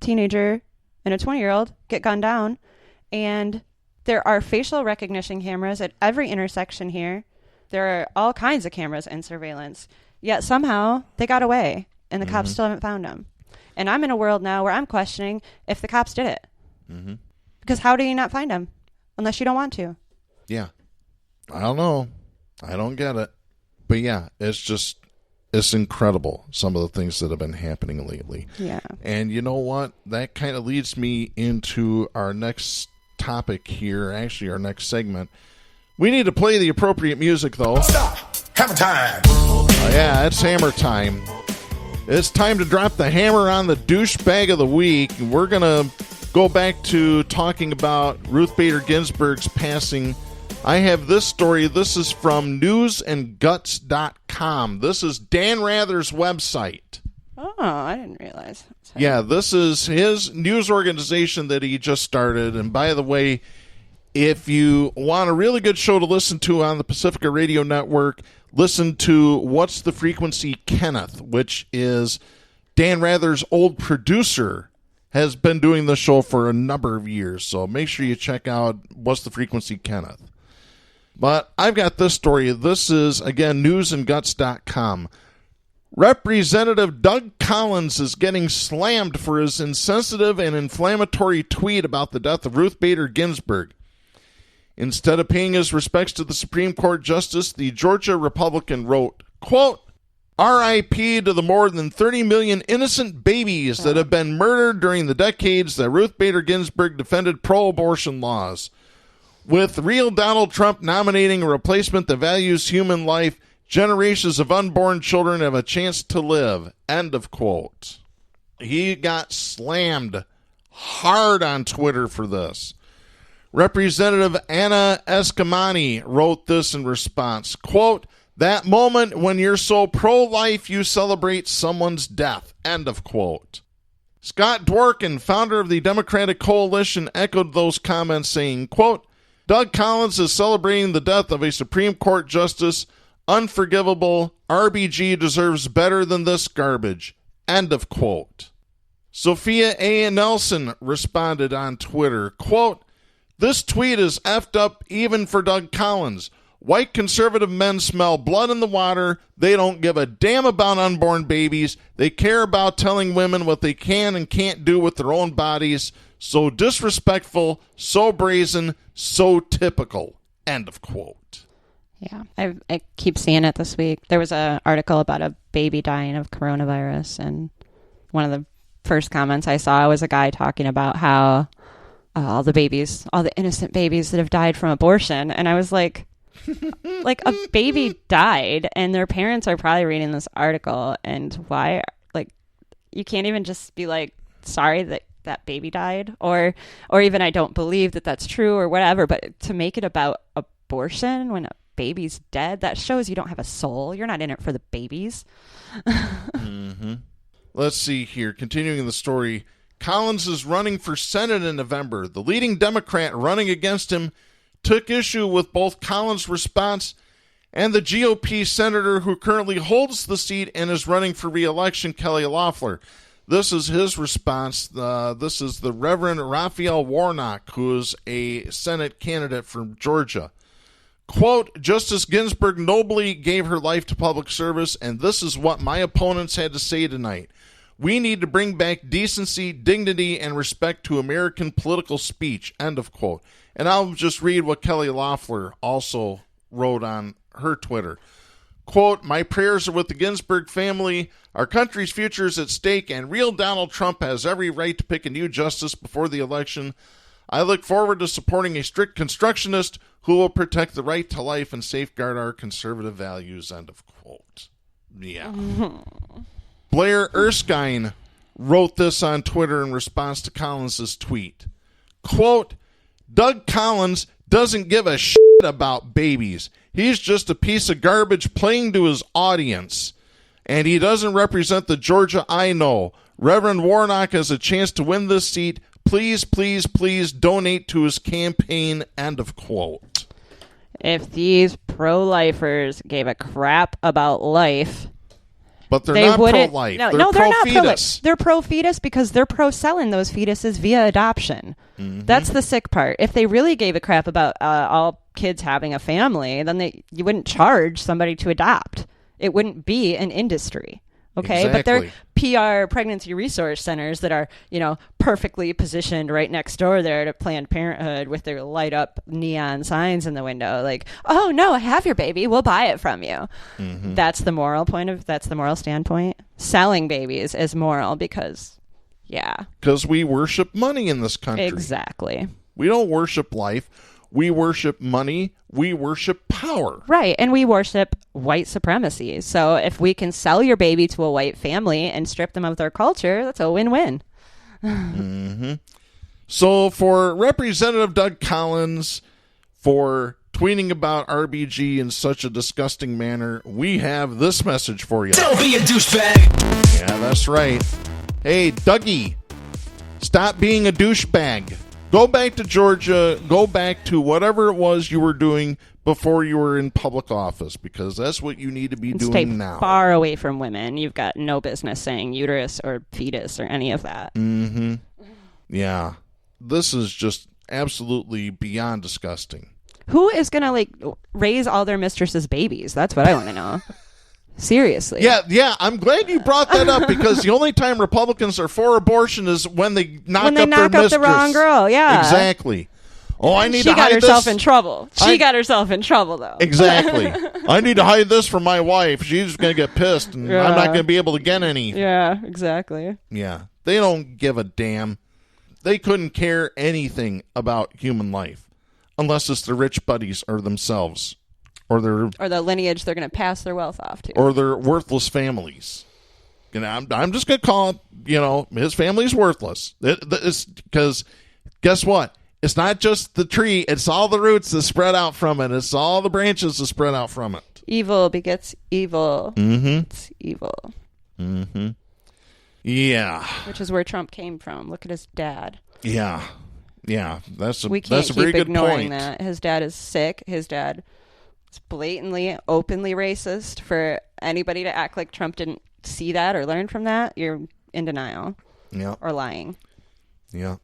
teenager and a 20-year-old get gunned down. And there are facial recognition cameras at every intersection here. There are all kinds of cameras and surveillance. Yet somehow they got away and the cops still haven't found them. And I'm in a world now where I'm questioning if the cops did it. Mm-hmm. Because how do you not find them unless you don't want to? Yeah. I don't know. I don't get it. But yeah, it's incredible, some of the things that have been happening lately. Yeah. And you know what? That kind of leads me into our next topic here, actually our next segment. We need to play the appropriate music, though. Stop! Hammer time! Yeah, it's hammer time. It's time to drop the hammer on the douchebag of the week. We're going to go back to talking about Ruth Bader Ginsburg's passing. I have this story. This is from newsandguts.com. This is Dan Rather's website. Oh, I didn't realize. Sorry. Yeah, this is his news organization that he just started. And by the way, if you want a really good show to listen to on the Pacifica Radio Network, listen to What's the Frequency, Kenneth, which is Dan Rather's old producer, has been doing the show for a number of years. So make sure you check out What's the Frequency, Kenneth. But I've got this story. This is, again, newsandguts.com. Representative Doug Collins is getting slammed for his insensitive and inflammatory tweet about the death of Ruth Bader Ginsburg. Instead of paying his respects to the Supreme Court Justice, the Georgia Republican wrote, quote, R.I.P. to the more than 30 million innocent babies that have been murdered during the decades that Ruth Bader Ginsburg defended pro-abortion laws. With real Donald Trump nominating a replacement that values human life, generations of unborn children have a chance to live. End of quote. He got slammed hard on Twitter for this. Representative Anna Escamani wrote this in response, quote, that moment when you're so pro-life you celebrate someone's death, end of quote. Scott Dworkin, founder of the Democratic Coalition, echoed those comments saying, quote, Doug Collins is celebrating the death of a Supreme Court justice. Unforgivable. RBG deserves better than this garbage, end of quote. Sophia A. Nelson responded on Twitter, quote, this tweet is effed up even for Doug Collins. White conservative men smell blood in the water. They don't give a damn about unborn babies. They care about telling women what they can and can't do with their own bodies. So disrespectful, so brazen, so typical. End of quote. Yeah, I keep seeing it this week. There was an article about a baby dying of coronavirus, and one of the first comments I saw was a guy talking about how all the babies, all the innocent babies that have died from abortion. And I was like a baby died, and their parents are probably reading this article. And why, like, you can't even just be like, sorry that baby died, or even I don't believe that that's true or whatever. But to make it about abortion when a baby's dead, that shows you don't have a soul. You're not in it for the babies. Mm-hmm. Let's see here. Continuing the story, Collins is running for Senate in November. The leading Democrat running against him took issue with both Collins' response and the GOP senator who currently holds the seat and is running for re-election, Kelly Loeffler. This is his response. This is the Reverend Raphael Warnock, who is a Senate candidate from Georgia. Quote, Justice Ginsburg nobly gave her life to public service, and this is what my opponents had to say tonight. We need to bring back decency, dignity, and respect to American political speech, end of quote. And I'll just read what Kelly Loeffler also wrote on her Twitter. Quote, my prayers are with the Ginsburg family. Our country's future is at stake, and real Donald Trump has every right to pick a new justice before the election. I look forward to supporting a strict constructionist who will protect the right to life and safeguard our conservative values, end of quote. Yeah. Blair Erskine wrote this on Twitter in response to Collins' tweet. Quote, Doug Collins doesn't give a shit about babies. He's just a piece of garbage playing to his audience. And he doesn't represent the Georgia I know. Reverend Warnock has a chance to win this seat. Please, please, please donate to his campaign, end of quote. If these pro-lifers gave a crap about life... But they're not pro-life. No, they're they're not pro-fetus. They're pro-fetus because they're pro-selling those fetuses via adoption. Mm-hmm. That's the sick part. If they really gave a crap about all kids having a family, then you wouldn't charge somebody to adopt. It wouldn't be an industry. Okay, exactly. But they're PR pregnancy resource centers that are, perfectly positioned right next door there to Planned Parenthood with their light up neon signs in the window. Like, oh no, have your baby, we'll buy it from you. Mm-hmm. That's the moral standpoint. Selling babies is moral because we worship money in this country. Exactly. We don't worship life. We worship money. We worship power. Right. And we worship white supremacy. So if we can sell your baby to a white family and strip them of their culture, that's a win-win. Mm-hmm. So for Representative Doug Collins, for tweeting about RBG in such a disgusting manner, we have this message for you. Don't be a douchebag. Yeah, that's right. Hey, Dougie, stop being a douchebag. Go back to Georgia. Go back to whatever it was you were doing before you were in public office, because that's what you need to be doing now. Stay far away from women. You've got no business saying uterus or fetus or any of that. Mm-hmm. Yeah. This is just absolutely beyond disgusting. Who is going to raise all their mistresses' babies? That's what I want to know. Seriously. Yeah. I'm glad you brought that up, because the only time Republicans are for abortion is when they knock up their mistress. The wrong girl. Yeah. Exactly. Oh, I need to hide this. She got herself in trouble. She got herself in trouble, though. Exactly. I need to hide this from my wife. She's going to get pissed, and I'm not going to be able to get any. Yeah, exactly. Yeah. They don't give a damn. They couldn't care anything about human life unless it's the rich buddies or themselves. Or the lineage they're going to pass their wealth off to. Or their worthless families. I'm just going to call it, his family's worthless. It's because, guess what? It's not just the tree. It's all the roots that spread out from it. It's all the branches that spread out from it. Evil begets evil. Mm-hmm. It's evil. Mm-hmm. Yeah. Which is where Trump came from. Look at his dad. Yeah. Yeah. That's a very good point. We can't keep ignoring that. His dad is sick. His dad is blatantly, openly racist. For anybody to act like Trump didn't see that or learn from that, you're in denial. Yeah. Or lying. Yeah.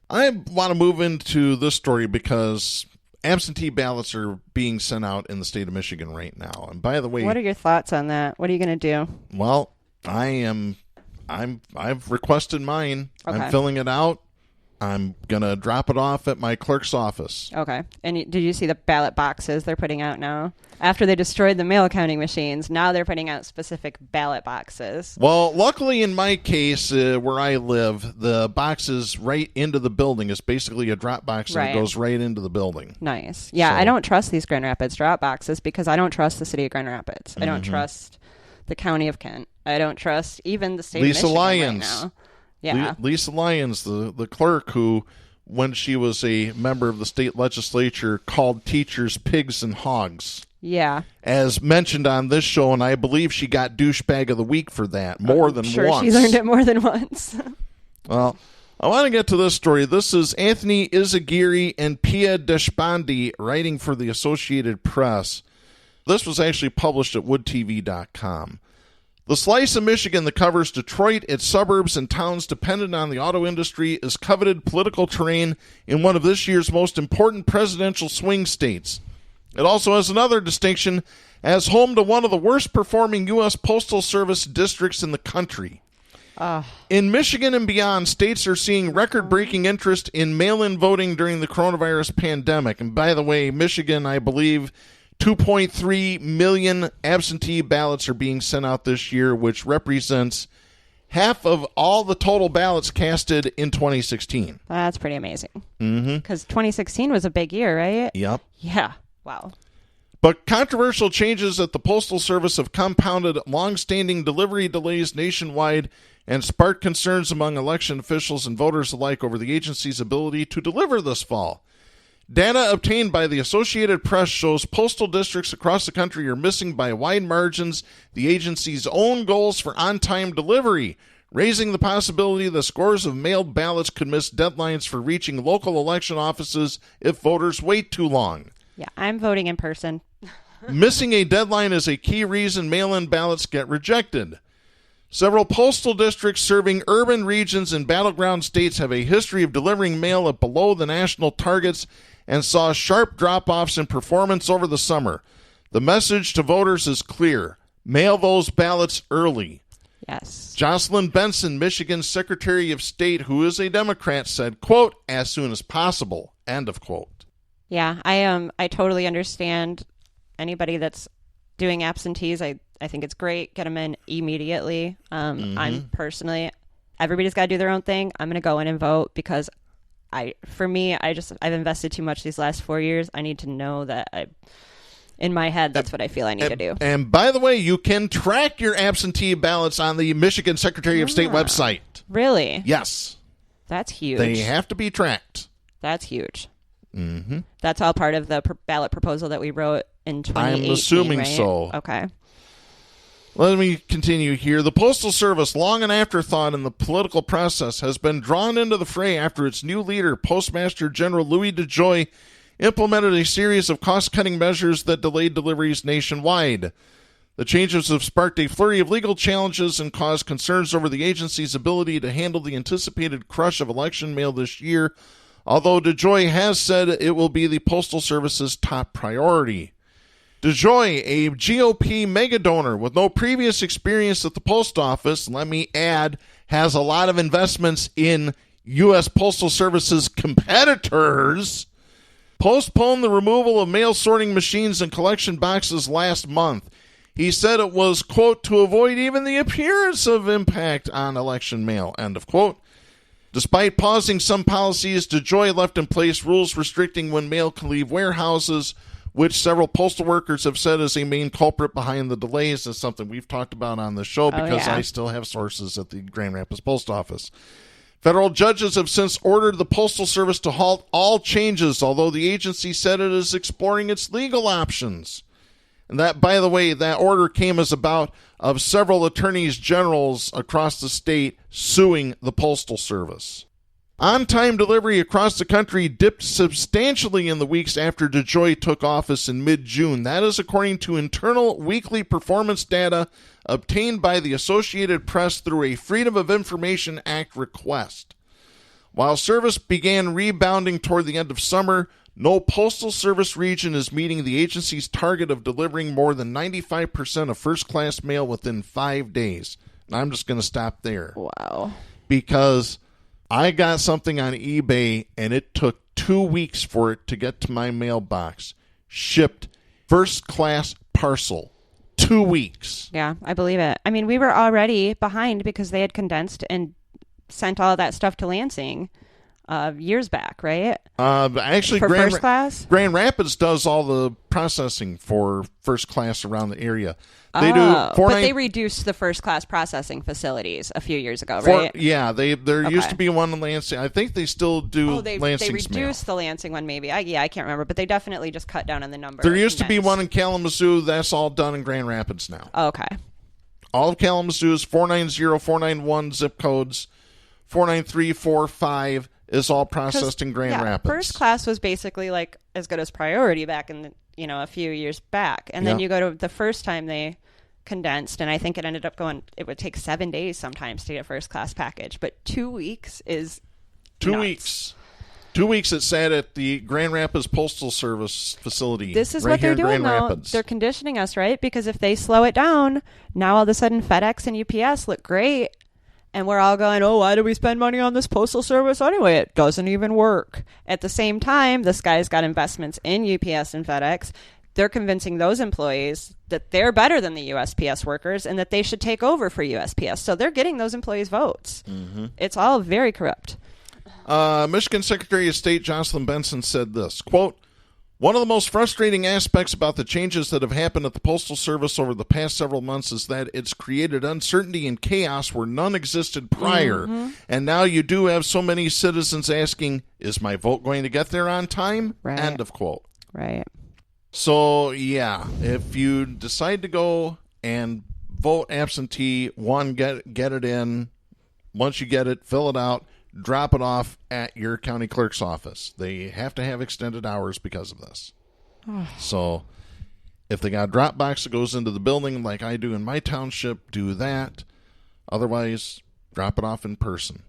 I want to move into this story because absentee ballots are being sent out in the state of Michigan right now. And by the way, what are your thoughts on that? What are you going to do? Well, I've requested mine. Okay. I'm filling it out. I'm going to drop it off at my clerk's office. Okay. And did you see the ballot boxes they're putting out now? After they destroyed the mail counting machines, now they're putting out specific ballot boxes. Well, luckily in my case, where I live, the box is right into the building. It's basically a drop box that goes right into the building. Nice. Yeah, so, I don't trust these Grand Rapids drop boxes because I don't trust the city of Grand Rapids. I don't trust the county of Kent. I don't trust even the state Lisa of Michigan Lyons. right now. Yeah. Lisa Lyons, the clerk who, when she was a member of the state legislature, called teachers pigs and hogs. Yeah. As mentioned on this show, and I believe she got douchebag of the week for that more than once. She learned it more than once. Well, I want to get to this story. This is Anthony Izagiri and Pia Deshpande writing for the Associated Press. This was actually published at woodtv.com. The slice of Michigan that covers Detroit, its suburbs, and towns dependent on the auto industry is coveted political terrain in one of this year's most important presidential swing states. It also has another distinction as home to one of the worst-performing U.S. Postal Service districts in the country. In Michigan and beyond, states are seeing record-breaking interest in mail-in voting during the coronavirus pandemic. And by the way, Michigan, I believe, 2.3 million absentee ballots are being sent out this year, which represents half of all the total ballots casted in 2016. That's pretty amazing. Because 2016 was a big year, right? Yep. Yeah. Wow. But controversial changes at the Postal Service have compounded long-standing delivery delays nationwide and sparked concerns among election officials and voters alike over the agency's ability to deliver this fall. Data obtained by the Associated Press shows postal districts across the country are missing by wide margins the agency's own goals for on-time delivery, raising the possibility that scores of mailed ballots could miss deadlines for reaching local election offices if voters wait too long. Yeah, I'm voting in person. Missing a deadline is a key reason mail-in ballots get rejected. Several postal districts serving urban regions in battleground states have a history of delivering mail at below the national targets and saw sharp drop-offs in performance over the summer. The message to voters is clear. Mail those ballots early. Yes. Jocelyn Benson, Michigan's Secretary of State, who is a Democrat, said, quote, as soon as possible, end of quote. Yeah, I totally understand anybody that's doing absentees. I think it's great. Get them in immediately. I'm personally, everybody's got to do their own thing. I'm going to go in and vote because I've invested too much these last 4 years. I need to know that in my head, that's what I feel I need to do. And by the way, you can track your absentee ballots on the Michigan Secretary of State website. Really? Yes. That's huge. They have to be tracked. That's huge. That's all part of the ballot proposal that we wrote in 2018, I'm assuming right? so. Okay. Let me continue here. The Postal Service, long an afterthought in the political process, has been drawn into the fray after its new leader, Postmaster General Louis DeJoy, implemented a series of cost-cutting measures that delayed deliveries nationwide. The changes have sparked a flurry of legal challenges and caused concerns over the agency's ability to handle the anticipated crush of election mail this year, although DeJoy has said it will be the Postal Service's top priority. DeJoy, a GOP megadonor with no previous experience at the post office, let me add, has a lot of investments in U.S. Postal Service's competitors, postponed the removal of mail sorting machines and collection boxes last month. He said it was, quote, to avoid even the appearance of impact on election mail, end of quote. Despite pausing some policies, DeJoy left in place rules restricting when mail can leave warehouses, which several postal workers have said is a main culprit behind the delays. That's something we've talked about on the show because I still have sources at the Grand Rapids Post Office. Federal judges have since ordered the Postal Service to halt all changes, although the agency said it is exploring its legal options. And that, by the way, that order came as about of several attorneys generals across the state suing the Postal Service. On-time delivery across the country dipped substantially in the weeks after DeJoy took office in mid-June. That is according to internal weekly performance data obtained by the Associated Press through a Freedom of Information Act request. While service began rebounding toward the end of summer, no Postal Service region is meeting the agency's target of delivering more than 95% of first-class mail within 5 days. And I'm just going to stop there. Wow. Because I got something on eBay, and it took 2 weeks for it to get to my mailbox. Shipped first-class parcel. 2 weeks. Yeah, I believe it. I mean, we were already behind because they had condensed and sent all that stuff to Lansing years back, right? Actually, for first class? Grand Rapids does all the processing for first class around the area. They but they reduced the first class processing facilities a few years ago, right? There used to be one in Lansing. I think they still do Lansing's they reduced the Lansing one, maybe. I can't remember, but they definitely just cut down on the number. There used to be one in Kalamazoo. That's all done in Grand Rapids now. Oh, okay. All of Kalamazoo's 490, 491 zip codes, 49345 is all processed in Grand Rapids. First class was basically like as good as priority back in a few years back, and then you go to the first time they condensed, and I think it ended up it would take 7 days sometimes to get a first class package, but 2 weeks is 2 nuts. weeks. 2 weeks it sat at the Grand Rapids Postal Service facility. This is right what they're here in doing, Grand though. Rapids. They're conditioning us, right? Because if they slow it down, now all of a sudden FedEx and UPS look great. And we're all going, oh, why do we spend money on this postal service anyway? It doesn't even work. At the same time, this guy's got investments in UPS and FedEx. They're convincing those employees that they're better than the USPS workers and that they should take over for USPS. So they're getting those employees' votes. Mm-hmm. It's all very corrupt. Michigan Secretary of State Jocelyn Benson said this, quote, "One of the most frustrating aspects about the changes that have happened at the Postal Service over the past several months is that it's created uncertainty and chaos where none existed prior. Mm-hmm. And now you do have so many citizens asking, is my vote going to get there on time?" Right. End of quote. Right. So, yeah, if you decide to go and vote absentee, get it in. Once you get it, fill it out, drop it off at your county clerk's office. They have to have extended hours because of this. So if they got a drop box that goes into the building like I do in my township, do that. Otherwise, drop it off in person.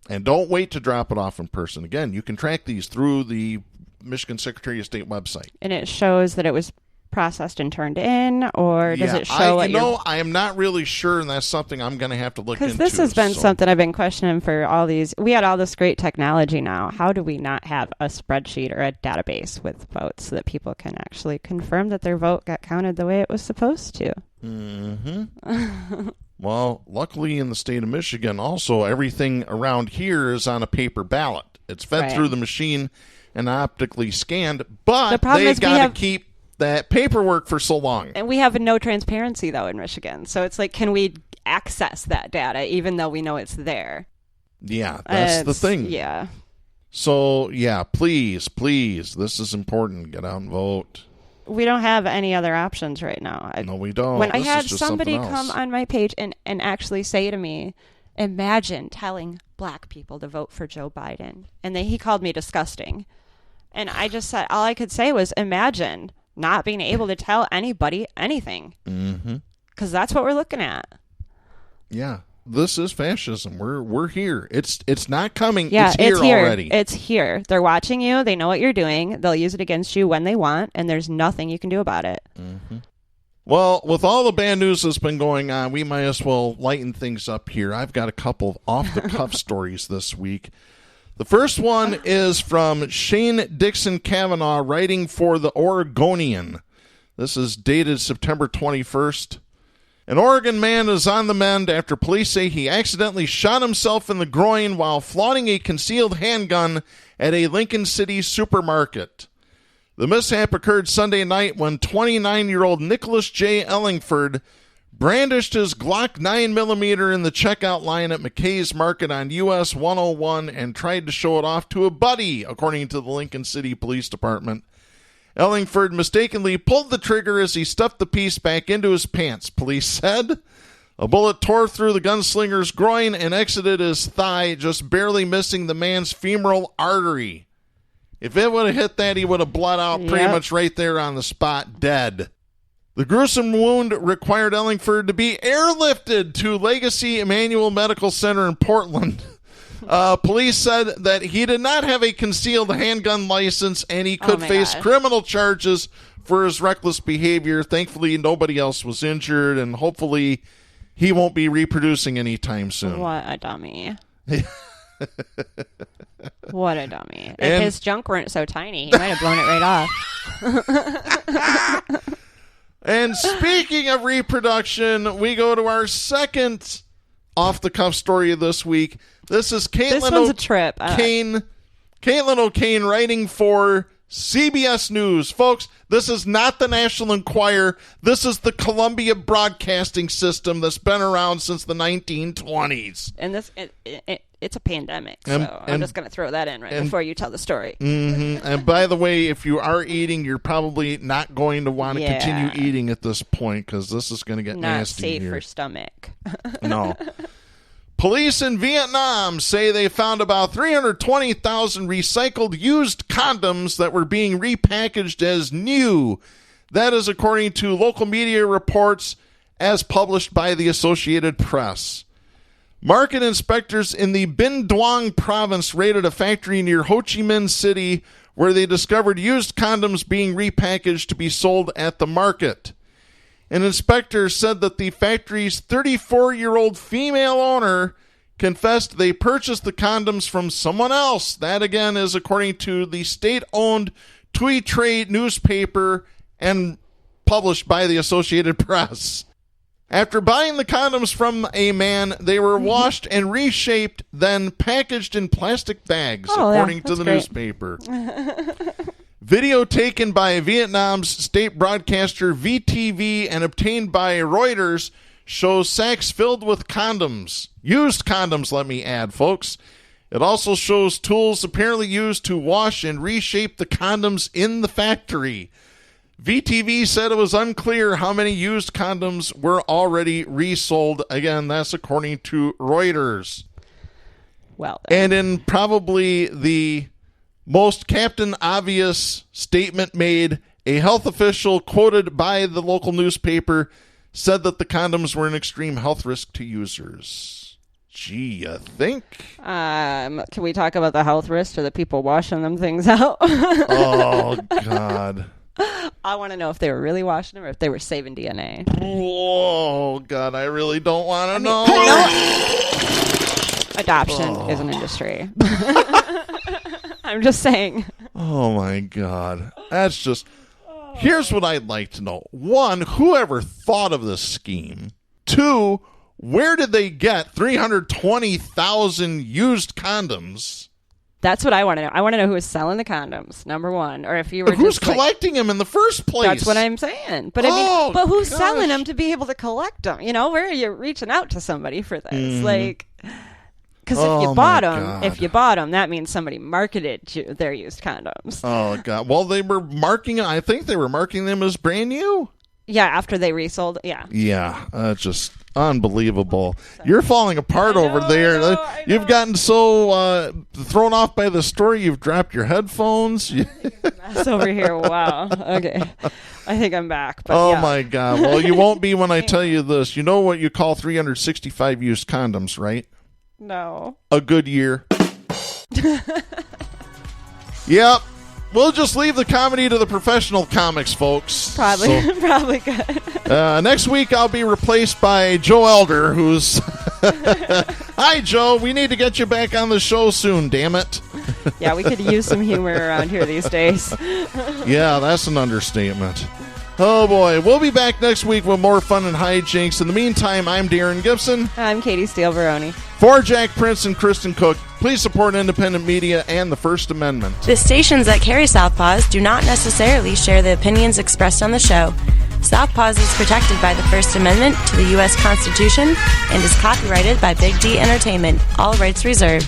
And don't wait to drop it off in person. Again, you can track these through the Michigan Secretary of State website. And it shows that it was processed and turned in, or does it show I am not really sure, and that's something I'm going to have to look into. Because this has been something I've been questioning for all these. We had all this great technology now. How do we not have a spreadsheet or a database with votes so that people can actually confirm that their vote got counted the way it was supposed to? Mm-hmm. Well, luckily in the state of Michigan, also everything around here is on a paper ballot. It's fed through the machine and optically scanned, but they got to keep that paperwork for so long. And we have no transparency, though, in Michigan. So it's like, can we access that data even though we know it's there? Yeah, that's the thing. Yeah. So, yeah, please, this is important. Get out and vote. We don't have any other options right now. No, we don't. When I had somebody come on my page and actually say to me, imagine telling black people to vote for Joe Biden. And he called me disgusting. And I just said, all I could say was, imagine not being able to tell anybody anything. Mm-hmm. Because that's what we're looking at. Yeah. This is fascism. We're here. It's not coming. Yeah, it's here already. It's here. They're watching you. They know what you're doing. They'll use it against you when they want, and there's nothing you can do about it. Mm-hmm. Well, with all the bad news that's been going on, we might as well lighten things up here. I've got a couple of off-the-cuff stories this week. The first one is from Shane Dixon Kavanaugh, writing for the Oregonian. This is dated September 21st. An Oregon man is on the mend after police say he accidentally shot himself in the groin while flaunting a concealed handgun at a Lincoln City supermarket. The mishap occurred Sunday night when 29-year-old Nicholas J. Ellingford brandished his Glock 9mm in the checkout line at McKay's Market on US 101 and tried to show it off to a buddy, according to the Lincoln City Police Department. Ellingford mistakenly pulled the trigger as he stuffed the piece back into his pants, police said. A bullet tore through the gunslinger's groin and exited his thigh, just barely missing the man's femoral artery. If it would have hit that, he would have bled out pretty much right there on the spot, dead. The gruesome wound required Ellingford to be airlifted to Legacy Emmanuel Medical Center in Portland. Police said that he did not have a concealed handgun license and he could face criminal charges for his reckless behavior. Thankfully, nobody else was injured, and hopefully he won't be reproducing anytime soon. What a dummy. What a dummy. If And- his junk weren't so tiny, he might have blown it right off. And speaking of reproduction, we go to our second off-the-cuff story of this week. This is This one's a trip. Caitlin O'Kane writing for CBS News. Folks, this is not the National Enquirer. This is the Columbia Broadcasting System that's been around since the 1920s. And this it's a pandemic, so I'm just going to throw that in before you tell the story. And by the way, if you are eating, you're probably not going to want to continue eating at this point because this is going to get nasty Not safe here. for stomach. No. Police in Vietnam say they found about 320,000 recycled used condoms that were being repackaged as new. That is according to local media reports as published by the Associated Press. Market inspectors in the Binh Duong province raided a factory near Ho Chi Minh City where they discovered used condoms being repackaged to be sold at the market. An inspector said that the factory's 34-year-old female owner confessed they purchased the condoms from someone else. That, again, is according to the state-owned Tui Trade newspaper and published by the Associated Press. After buying the condoms from a man, they were washed and reshaped, then packaged in plastic bags, according to the newspaper. Video taken by Vietnam's state broadcaster VTV and obtained by Reuters shows sacks filled with condoms. Used condoms, let me add, folks. It also shows tools apparently used to wash and reshape the condoms in the factory. VTV said it was unclear how many used condoms were already resold. Again, that's according to Reuters. Well, then. And in probably the most Captain Obvious statement made, a health official quoted by the local newspaper said that the condoms were an extreme health risk to users. Gee, you think? Can we talk about the health risk to the people washing them things out? Oh, God. I want to know if they were really washing them or if they were saving DNA. Whoa, God, I really don't want to know. Adoption is an industry. I'm just saying. Oh, my God. That's just... Here's what I'd like to know. One, whoever thought of this scheme? Two, where did they get 320,000 used condoms? That's what I want to know. I want to know who was selling the condoms, number one. Or if you were Who's just like, collecting them in the first place? that's what I'm saying. But I mean, Oh, but who's gosh. selling them to be able to collect them? You know, where are you reaching out to somebody for this? Like, because Oh, if you my God. bought them, that means somebody marketed their used condoms. Oh, God. Well, they were I think they were marking them as brand new. Yeah, after they resold. Yeah. Yeah, just unbelievable. You're falling apart over there. I know. You've gotten so thrown off by the story, you've dropped your headphones. That's over here. Wow. Okay. I think I'm back. But Oh, yeah. my God. Well, you won't be when I tell you this. You know what you call 365 used condoms, right? No. A good year. Yep. We'll just leave the comedy to the professional comics, folks. Probably. So, Probably good. next week, I'll be replaced by Joe Elder, who's... Hi, Joe. We need to get you back on the show soon, damn it. Yeah, we could use some humor around here these days. Yeah, that's an understatement. Oh, boy. We'll be back next week with more fun and hijinks. In the meantime, I'm Darren Gibson. I'm Katy Steele Baroni. For Jack Prince and Kristen Cook, please support independent media and the First Amendment. The stations that carry Southpaws do not necessarily share the opinions expressed on the show. Southpaws is protected by the First Amendment to the U.S. Constitution and is copyrighted by Big D Entertainment. All rights reserved.